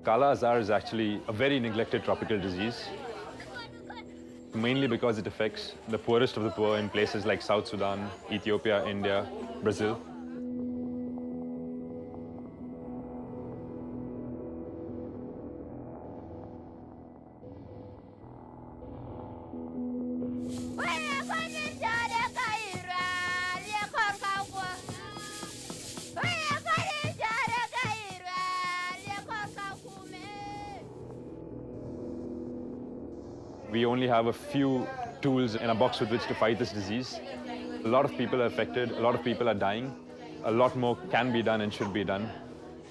Kala Azar is actually a very neglected tropical disease, mainly because it affects the poorest of the poor in places like South Sudan, Ethiopia, India, Brazil. We only have a few tools in a box with which to fight this disease. A lot of people are affected, a lot of people are dying. A lot more can be done and should be done.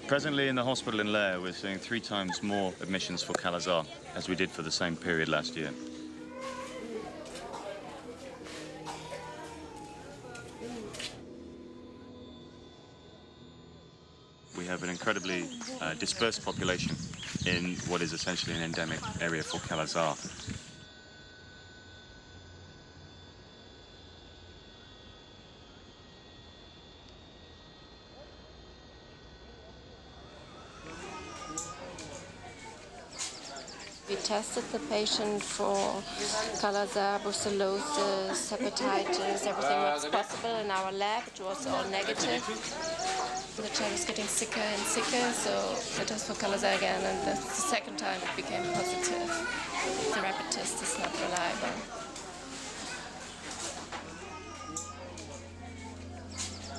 Presently in the hospital in Lair, we're seeing 3 times more admissions for Kala Azar as we did for the same period last year. We have an incredibly dispersed population in what is essentially an endemic area for Kala Azar. We tested the patient for Kala Azar, brucellosis, hepatitis, everything was possible in our lab. It was all negative. The child was getting sicker and sicker, so we tested for Kala Azar again, and the second time it became positive. The rapid test is not reliable.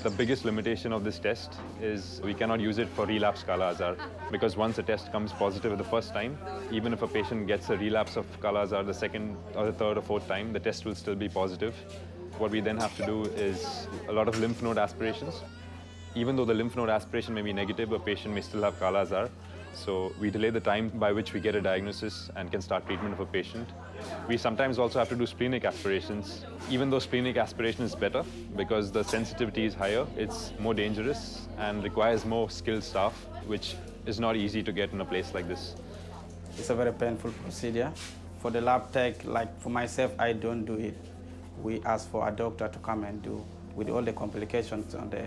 The biggest limitation of this test is we cannot use it for relapse Kala Azar, because once a test comes positive the first time, even if a patient gets a relapse of Kala Azar the second or the third or fourth time, the test will still be positive. What we then have to do is a lot of lymph node aspirations. Even though the lymph node aspiration may be negative, a patient may still have Kala Azar. So we delay the time by which we get a diagnosis and can start treatment of a patient. We sometimes also have to do splenic aspirations. Even though splenic aspiration is better, because the sensitivity is higher, it's more dangerous and requires more skilled staff, which is not easy to get in a place like this. It's a very painful procedure. For the lab tech, like for myself, I don't do it. We ask for a doctor to come and do. With all the complications on the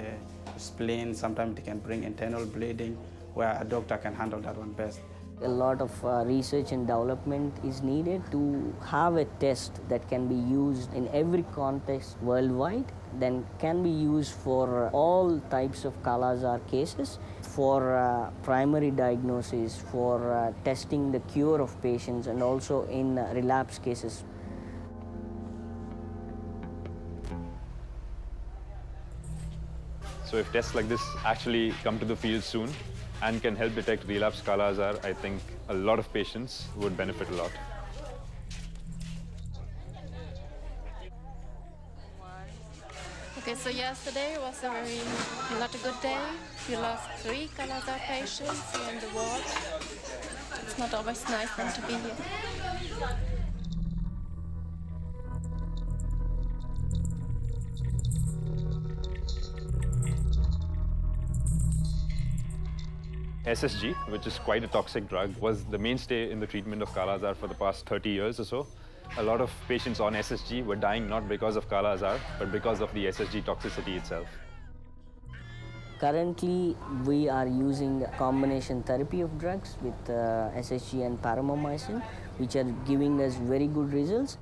spleen, sometimes it can bring internal bleeding, where a doctor can handle that one best. A lot of research and development is needed to have a test that can be used in every context worldwide, then can be used for all types of Kala Azar cases, for primary diagnosis, for testing the cure of patients, and also in relapse cases. So if tests like this actually come to the field soon and can help detect relapse Kala Azar, I think a lot of patients would benefit a lot. Okay, so yesterday was not a good day. We lost 3 Kala Azar patients here in the ward. It's not always nice for them to be here. SSG, which is quite a toxic drug, was the mainstay in the treatment of Kala Azar for the past 30 years or so. A lot of patients on SSG were dying not because of Kala Azar, but because of the SSG toxicity itself. Currently, we are using combination therapy of drugs with SSG and paromomycin, which are giving us very good results.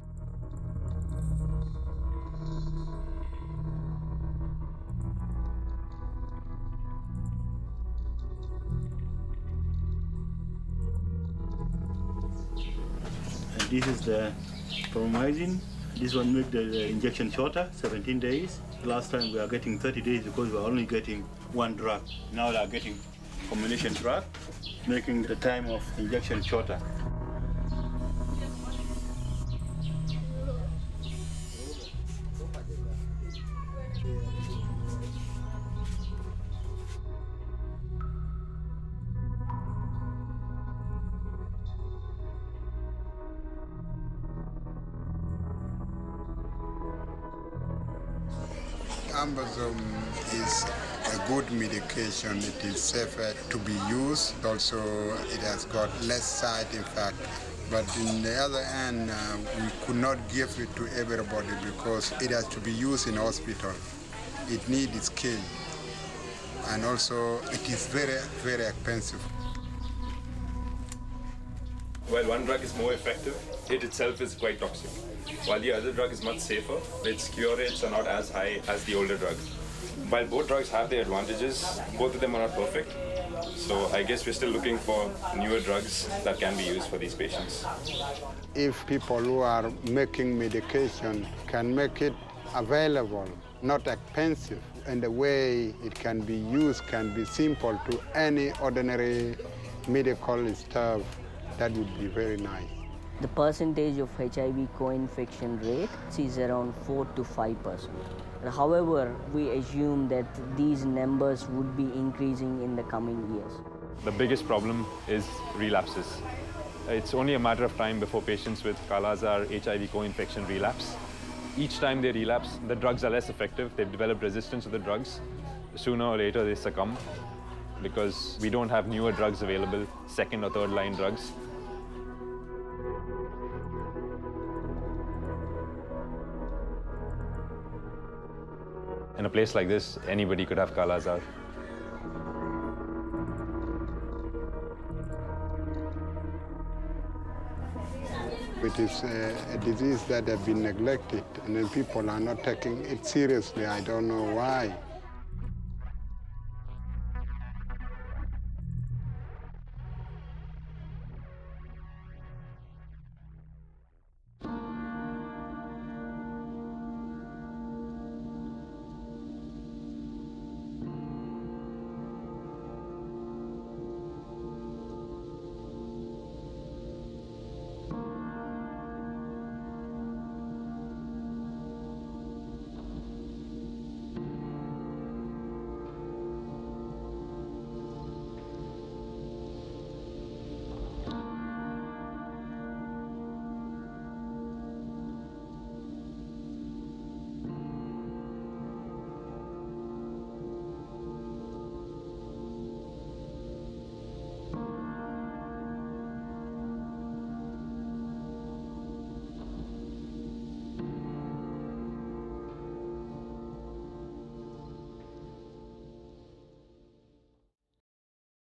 This is the paromycin. This one makes the injection shorter, 17 days. Last time we are getting 30 days because we are only getting one drug. Now they are getting combination drug, making the time of injection shorter. Ambazome is a good medication. It is safer to be used. Also, it has got less side effect. But on the other hand, we could not give it to everybody because it has to be used in hospital. It needs skill. And also, it is very, very expensive. While one drug is more effective, it itself is quite toxic. While the other drug is much safer, its cure rates are not as high as the older drug. While both drugs have their advantages, both of them are not perfect. So I guess we're still looking for newer drugs that can be used for these patients. If people who are making medication can make it available, not expensive, and the way it can be used can be simple to any ordinary medical stuff, that would be very nice. The percentage of HIV co-infection rate is around 4 to 5%. However, we assume that these numbers would be increasing in the coming years. The biggest problem is relapses. It's only a matter of time before patients with Kala-Azar HIV co-infection relapse. Each time they relapse, the drugs are less effective. They've developed resistance to the drugs. Sooner or later, they succumb because we don't have newer drugs available, second or third line drugs. In a place like this, anybody could have Kala-Azar. It is a disease that has been neglected, and then people are not taking it seriously. I don't know why.